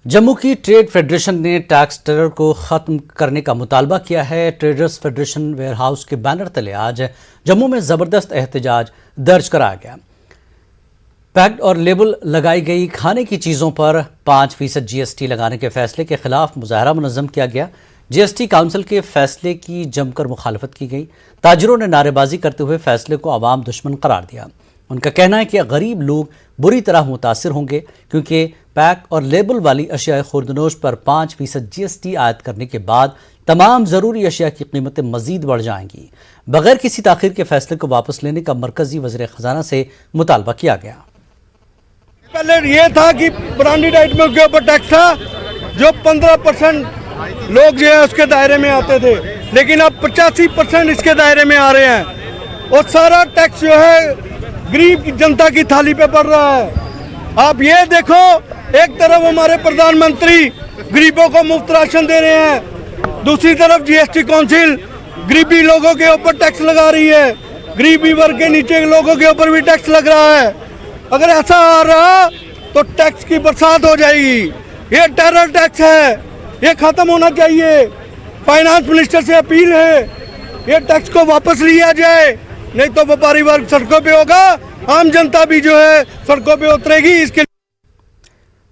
जम्मू की trade federation ने tax terror को खत्म करने का मुतालबा किया है। ट्रेडर्स फेडरेशन वेयर हाउस के बैनर तले आज जम्मू में जबरदस्त एहतजाज दर्ज कराया गया। पैक्ड और लेबल लगाई गई खाने की चीज़ों पर 5% GST लगाने के फैसले के खिलाफ मुजाहरा मुनज़्ज़म किया गया। GST काउंसिल के फैसले की जमकर मुखालफत की गई। ताजिरों ने नारेबाजी करते हुए फैसले को आवाम दुश्मन करार दिया। उनका कहना है कि गरीब लोग बुरी तरह मुतासिर होंगे क्योंकि पैक और लेबल वाली अशिया खुर्दनोश पर 5% GST आयद करने के बाद तमाम ज़रूरी अशिया की कीमतें मज़ीद बढ़ जाएंगी। बगैर किसी ताख़ीर के फैसले को वापस लेने का मरकज़ी वज़ीर ख़जाना से मुतालबा किया गया। पहले ये था कि ब्रांडेड आइटमों के ऊपर टैक्स था जो 15% लोग जो है उसके दायरे में आते थे, लेकिन अब 85% इसके दायरे में आ रहे हैं और सारा टैक्स जो है गरीब की जनता की थाली पे पड़ रहा है। आप ये देखो, एक तरफ हमारे प्रधानमंत्री गरीबों को मुफ्त राशन दे रहे हैं, दूसरी तरफ GST काउंसिल गरीबी लोगों के ऊपर टैक्स लगा रही है, गरीबी वर्ग के नीचे के लोगों के ऊपर भी टैक्स लग रहा है। अगर ऐसा आ रहा तो टैक्स की बरसात हो जाएगी। ये टेरर टैक्स है, ये खत्म होना चाहिए। फाइनेंस मिनिस्टर से अपील है ये टैक्स को वापस लिया जाए, नहीं तो व्यापारी वर्ग सड़कों पे होगा, आम जनता भी जो है सड़कों पे उतरेगी। इसके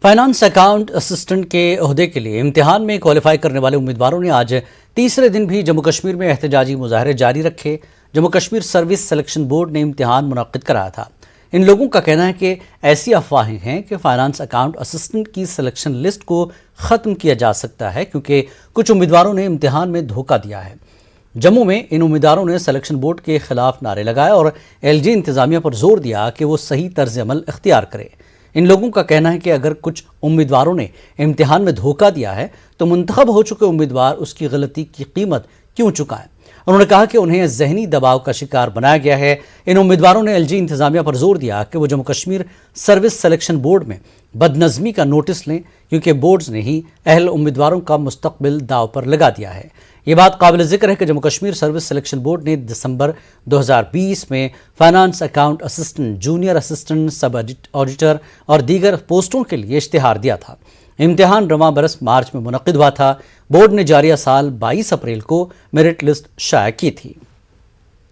फाइनेंस अकाउंट असिस्टेंट के ओहदे के लिए इम्तिहान में क्वालिफाई करने वाले उम्मीदवारों ने आज तीसरे दिन भी जम्मू कश्मीर में एहतजाजी मुजाहरे जारी रखे। Jammu Kashmir service selection board ने इम्तिहान मुनक्किद कराया था। इन लोगों का कहना है कि ऐसी अफवाहें हैं कि फाइनेंस अकाउंट असिस्टेंट की सिलेक्शन लिस्ट को ख़त्म किया जा सकता है क्योंकि कुछ उम्मीदवारों ने इम्तिहान में धोखा दिया है। जम्मू में इन उम्मीदवारों ने सिलेक्शन बोर्ड के खिलाफ नारे लगाए और LG इंतज़ामिया पर जोर दिया कि वो सही तर्ज अमल इख्तियार करे। इन लोगों का कहना है कि अगर कुछ उम्मीदवारों ने इम्तिहान में धोखा दिया है तो मुंतखब हो चुके उम्मीदवार उसकी गलती की कीमत क्यों चुकाएं। उन्होंने कहा कि उन्हें ज़हनी दबाव का शिकार बनाया गया है। इन उम्मीदवारों ने LG इंतज़ामिया पर जोर दिया कि वो Jammu Kashmir service selection board में बदनज़मी का नोटिस लें क्योंकि बोर्ड्स ने ही अहल उम्मीदवारों का मुस्तकबिल दाव पर लगा दिया है। ये बात काबिल ज़िक्र है कि Jammu Kashmir service selection board ने दिसंबर 2020 में finance account assistant, junior assistant, सब ऑडिटर और दीगर पोस्टों के लिए इश्तिहार दिया था। इम्तिहान रवां बरस मार्च में मुनक्किद हुआ था। बोर्ड ने जारिया साल 22 अप्रैल को मेरिट लिस्ट शाया की थी।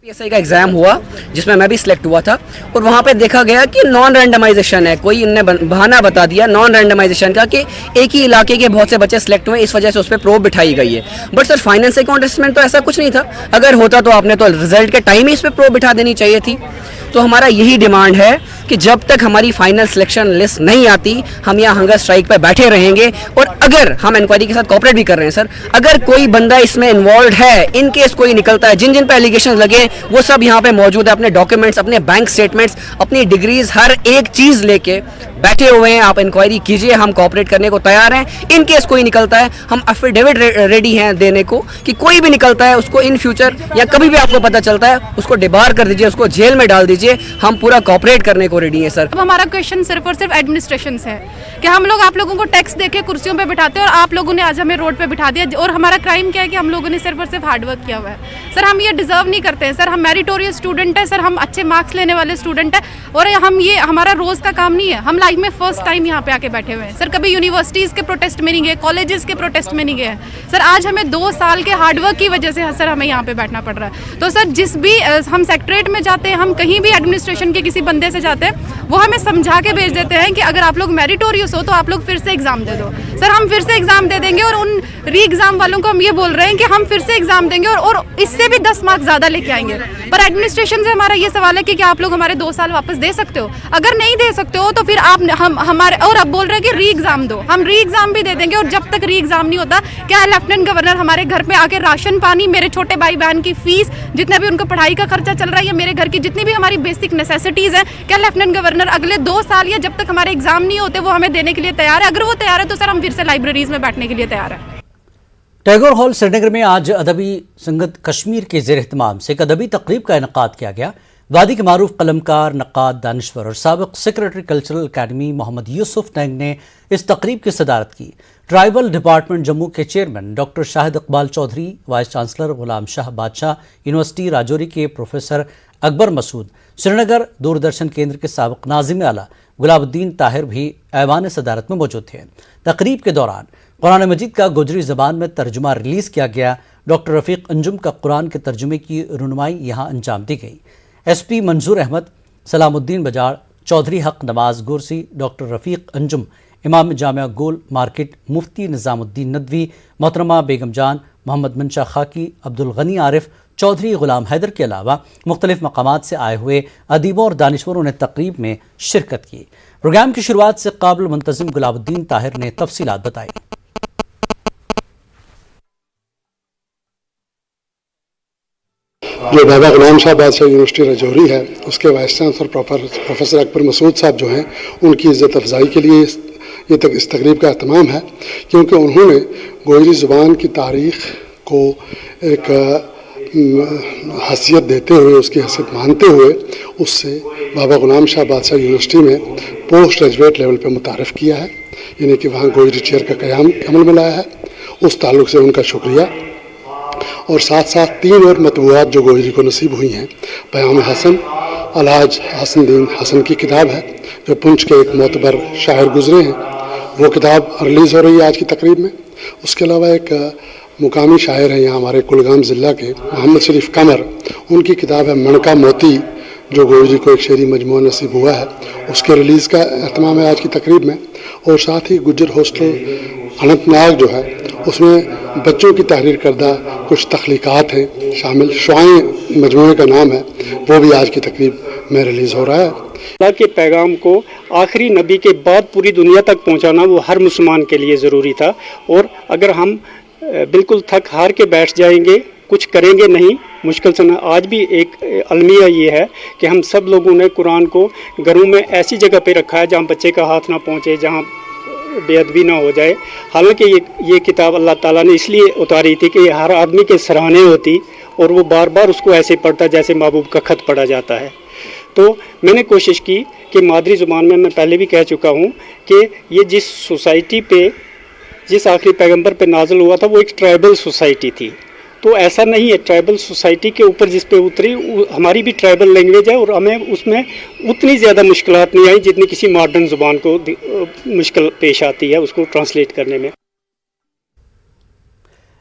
PSI का एग्ज़ाम हुआ जिसमें मैं भी सिलेक्ट हुआ था और वहाँ पे देखा गया कि नॉन रैंडमाइजेशन है। कोई इनने बहाना बता दिया नॉन रैंडमाइजेशन का कि एक ही इलाके के बहुत से बच्चे सिलेक्ट हुए, इस वजह से उस पर प्रोब बिठाई गई है। But sir finance account assistant तो ऐसा कुछ नहीं था। अगर होता तो आपने तो रिजल्ट के टाइम ही इस पर प्रोब बिठा देनी चाहिए थी। तो हमारा यही डिमांड है कि जब तक हमारी फाइनल सिलेक्शन लिस्ट नहीं आती हम यहाँ हंगर स्ट्राइक पे बैठे रहेंगे। और अगर हम इंक्वायरी के साथ कोऑपरेट भी कर रहे हैं सर, अगर कोई बंदा इसमें इन्वॉल्व है, इन केस कोई निकलता है, जिन जिन पे एलिगेशन लगे वो सब यहाँ पे मौजूद है, अपने डॉक्यूमेंट्स, अपने बैंक स्टेटमेंट्स, अपनी डिग्रीज, हर एक चीज़ लेके बैठे हुए हैं। आप इंक्वायरी कीजिए, हम कोऑपरेट करने को तैयार हैं। इन केस कोई निकलता है हम एफिडेविट रेडी हैं देने को कि कोई भी निकलता है उसको इन फ्यूचर या कभी भी आपको पता चलता है उसको डिबार कर दीजिए, उसको जेल में डाल दीजिए। हम पूरा कोऑपरेट करने को रेडी हैं सर। अब हमारा क्वेश्चन सिर्फ और सिर्फ एडमिनिस्ट्रेशन से है कि हम लोग आप लोगों को टैक्स देके कुर्सियों पे बिठाते हैं और आप लोगों ने आज हमें रोड पे बिठा दिया। और हमारा क्राइम क्या है कि हम लोगों ने सिर्फ और सिर्फ हार्डवर्क किया हुआ है सर। हम ये डिजर्व नहीं करते हैं सर। हम मेरिटोरियस स्टूडेंट है सर, हम अच्छे मार्क्स लेने वाले स्टूडेंट है और हम ये हमारा रोज का काम नहीं है। हम लाइफ में फर्स्ट टाइम यहाँ पे आके बैठे हुए हैं सर। कभी यूनिवर्सिटीज़ के प्रोटेस्ट में नहीं गए, कॉलेजेस के प्रोटेस्ट में नहीं गए सर। आज हमें 2 साल के हार्डवर्क की वजह से सर हमें यहाँ पे बैठना पड़ रहा है। तो सर जिस भी हम सेक्रेटरीट में जाते हैं, हम कहीं भी एडमिनिस्ट्रेशन के किसी बंदे से जाते हैं, वो हमें समझा के भेज देते हैं कि अगर आप लोग मेरिटोरियस हो तो आप लोग फिर से एग्जाम दे दो। सर हम फिर से एग्जाम दे देंगे और उन री एग्जाम वालों को हम ये बोल रहे हैं कि हम फिर से एग्जाम देंगे और इससे भी 10 मार्क्स ज़्यादा लेके आएंगे। पर एडमिनिस्ट्रेशन से हमारा ये सवाल है कि क्या आप लोग हमारे 2 साल वापस दे सकते हो? अगर नहीं दे सकते हो तो फिर आप हमारे और अब बोल रहे हैं कि री एग्जाम दो। हम री एग्जाम भी दे देंगे और जब तक री एग्जाम नहीं होता, क्या लेफ्टिनेंट गवर्नर हमारे घर पे आके राशन पानी, मेरे छोटे भाई बहन की फीस, जितना भी उनको पढ़ाई का खर्चा चल रहा है या मेरे घर की जितनी भी हमारी बेसिक नेसेसिटीज़ हैं, क्या लेफ्टिनेंट गवर्नर अगले 2 साल या जब तक हमारे एग्जाम नहीं होते वो हमें देने के लिए तैयार है? अगर वो तैयार है तो सर हम फिर से लाइब्रेरीज में बैठने के लिए तैयार है। टैगोर हॉल श्रीनगर में आज अदबी संगत कश्मीर के ज़ेर एहतमाम से एक अदबी तकरीब का इनेकाद किया गया। वादी के मारूफ कलमकार, नक्काद, दानिश्वर और साबिक secretary cultural academy Mohammad Yusuf Naig ने इस तकरीब की सदारत की। ट्राइबल डिपार्टमेंट जम्मू के chairman doctor Shahid Iqbal Chaudhary, vice chancellor Ghulam Shah Badshah university Rajouri के प्रोफेसर अकबर मसूद, श्रीनगर दूरदर्शन केंद्र के साबिक नाज़िम आला गुलाबुद्दीन ताहिर भी ایوان صدارت میں موجود تھے۔ تقریب کے دوران قرآن مجید کا گوجری زبان میں ترجمہ ریلیز کیا گیا۔ ڈاکٹر رفیق انجم کا قرآن کے ترجمے کی رونمائی یہاں انجام دی گئی۔ ایس پی منظور احمد، سلام الدین بجاڑ، چودھری حق نواز گورسی، ڈاکٹر رفیق انجم، امام جامعہ گول مارکیٹ، مفتی نظام الدین ندوی، محترمہ بیگم جان، محمد منشا خاکی، عبدالغنی عارف، چودھری غلام حیدر کے علاوہ مختلف مقامات سے آئے ہوئے ادیبوں اور دانشوروں نے تقریب میں شرکت کی۔ پروگرام کی شروعات سے قابل منتظم گلاب الدین طاہر نے تفصیلات بتائی۔ جو بابا غلام شاہ بادشاہ یونیورسٹی رجوری ہے، اس کے وائس چانسلر پروفیسر اکبر مسعود صاحب جو ہیں، ان کی عزت افزائی کے لیے اس تقریب کا اہتمام ہے، کیونکہ انہوں نے گوجری زبان کی تاریخ کو ایک حیثیت دیتے ہوئے، اس کی حیثیت مانتے ہوئے، اس سے بابا غلام شاہ بادشاہ یونیورسٹی میں پوسٹ گریجویٹ لیول پہ متعارف کیا ہے، یعنی کہ وہاں گوجری چیئر کا قیام عمل میں لایا ہے۔ اس تعلق سے ان کا شکریہ، اور ساتھ ساتھ 3 اور مطبوعات جو گوجری کو نصیب ہوئی ہیں۔ پیام حسن الحاج حسن دین حسن کی کتاب ہے، جو پنچ کے ایک معتبر شاعر گزرے ہیں، وہ کتاب ریلیز ہو رہی ہے آج کی تقریب میں۔ اس کے علاوہ ایک مقامی شاعر ہیں یہاں ہمارے کلگام ضلع کے، محمد شریف قمر، ان کی کتاب ہے منکا موتی، جو گوجری کو ایک شعری مجموعہ نصیب ہوا ہے، اس کے ریلیز کا اہتمام ہے آج کی تقریب میں۔ اور ساتھ ہی گجر ہاسٹل اننت ناگ جو ہے، اس میں بچوں کی تحریر کردہ کچھ تخلیقات ہیں شامل، شعائیں مجموعے کا نام ہے، وہ بھی آج کی تقریب میں ریلیز ہو رہا ہے۔ اللہ کے پیغام کو آخری نبی کے بعد پوری دنیا تک پہنچانا وہ ہر مسلمان کے لیے ضروری تھا، اور اگر ہم بالکل تھک ہار کے بیٹھ جائیں گے، کچھ کریں گے نہیں، مشکل سے آج بھی ایک المیہ یہ ہے کہ ہم سب لوگوں نے قرآن کو گھروں میں ایسی جگہ پہ رکھا ہے جہاں بچے کا ہاتھ نہ پہنچے، جہاں بے ادبی نہ ہو جائے۔ حالانکہ یہ کتاب اللہ تعالیٰ نے اس لیے اتاری تھی کہ یہ ہر آدمی کے سراہنے ہوتی، اور وہ بار بار اس کو ایسے پڑھتا جیسے محبوب کا خط پڑھا جاتا ہے۔ تو میں نے کوشش کی کہ مادری زبان میں پہلے بھی کہہ چکا ہوں کہ یہ جس سوسائٹی پہ، جس آخری پیغمبر پہ نازل ہوا تھا، وہ ایک ٹرائبل سوسائٹی تھی۔ تو ایسا نہیں ہے، ٹرائبل سوسائٹی کے اوپر جس پہ اتری، ہماری بھی ٹرائبل لینگویج ہے، اور ہمیں اس میں اتنی زیادہ مشکلات نہیں آئی جتنی کسی ماڈرن زبان کو مشکل پیش آتی ہے اس کو ٹرانسلیٹ کرنے میں۔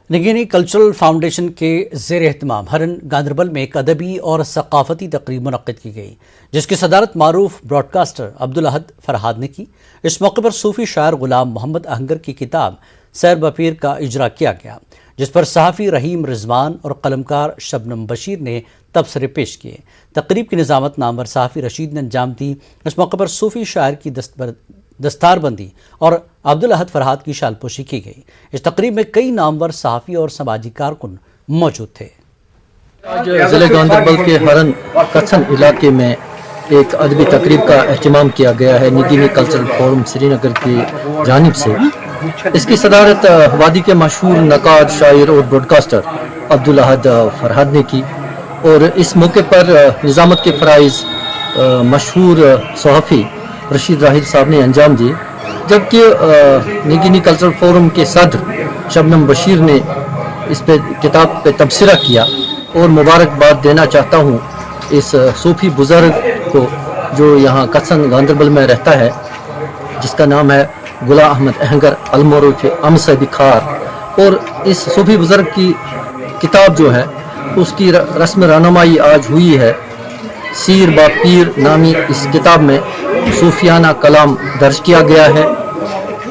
نگینی کلچرل فاؤنڈیشن کے زیر اہتمام ہرن گاندربل میں ایک ادبی اور ثقافتی تقریب منعقد کی گئی، جس کی صدارت معروف براڈ کاسٹر عبدالاحد فرہاد نے کی۔ اس موقع پر صوفی شاعر غلام محمد اہنگر کی کتاب سیر بپیر کا اجرا کیا گیا، جس پر صحافی رحیم رضوان اور قلمکار شبنم بشیر نے تبصرے پیش کیے۔ تقریب کی نظامت نامور صحافی رشید نے انجام دی۔ اس موقع پر صوفی شاعر کی دستار بندی اور عبدالاحد فرہاد کی شال پوشی کی گئی۔ اس تقریب میں کئی نامور صحافی اور سماجی کارکن موجود تھے۔ آج ضلع گاندربل کے ہرن کچھن علاقے میں ایک ادبی تقریب کا اہتمام کیا گیا ہے نگینی کلچرل فورم سری نگر کی جانب سے۔ اس کی صدارت وادی کے مشہور نقاد، شاعر اور براڈ کاسٹر عبدالاحد فرہاد نے کی، اور اس موقع پر نظامت کے فرائض مشہور صحافی رشید راہل صاحب نے انجام دیے، جبکہ نگینی کلچرل فورم کے صدر شبنم بشیر نے اس پہ کتاب پہ تبصرہ کیا، اور مبارکباد دینا چاہتا ہوں اس صوفی بزرگ کو جو یہاں کچھن گاندربل میں رہتا ہے، جس کا نام ہے غلام احمد اہنگر المعروف امس بکھار۔ اور اس صوفی بزرگ کی کتاب جو ہے، اس کی رسم رہنمائی آج ہوئی ہے۔ سیر با پیر نامی اس کتاب میں صوفیانہ کلام درج کیا گیا ہے،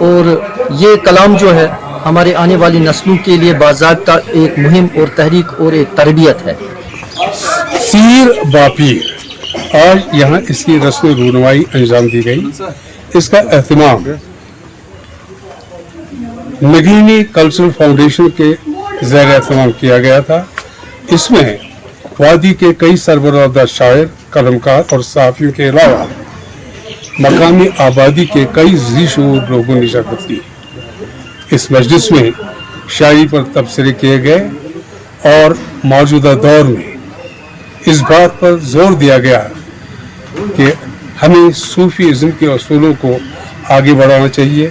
اور یہ کلام جو ہے ہمارے آنے والی نسلوں کے لیے باضابطہ ایک مہم اور تحریک اور ایک تربیت ہے۔ سیر با پیر، آج یہاں اس کی رسم رونمائی انجام دی گئی۔ اس کا اہتمام نگینی کلچرل فاؤنڈیشن کے زیر اہتمام کیا گیا تھا۔ اس میں وادی کے کئی سربراہ شاعر، قلمکار اور صحافیوں کے علاوہ مقامی آبادی کے کئی ذی شعور لوگوں نے شرکت کی۔ اس مجلس میں شاعری پر تبصرے کیے گئے، اور موجودہ دور میں اس بات پر زور دیا گیا کہ ہمیں صوفی ازم کے اصولوں کو آگے بڑھانا چاہیے،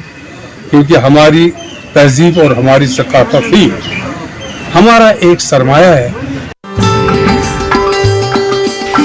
کیونکہ ہماری تہذیب اور ہماری ثقافت ہی ہمارا ایک سرمایہ ہے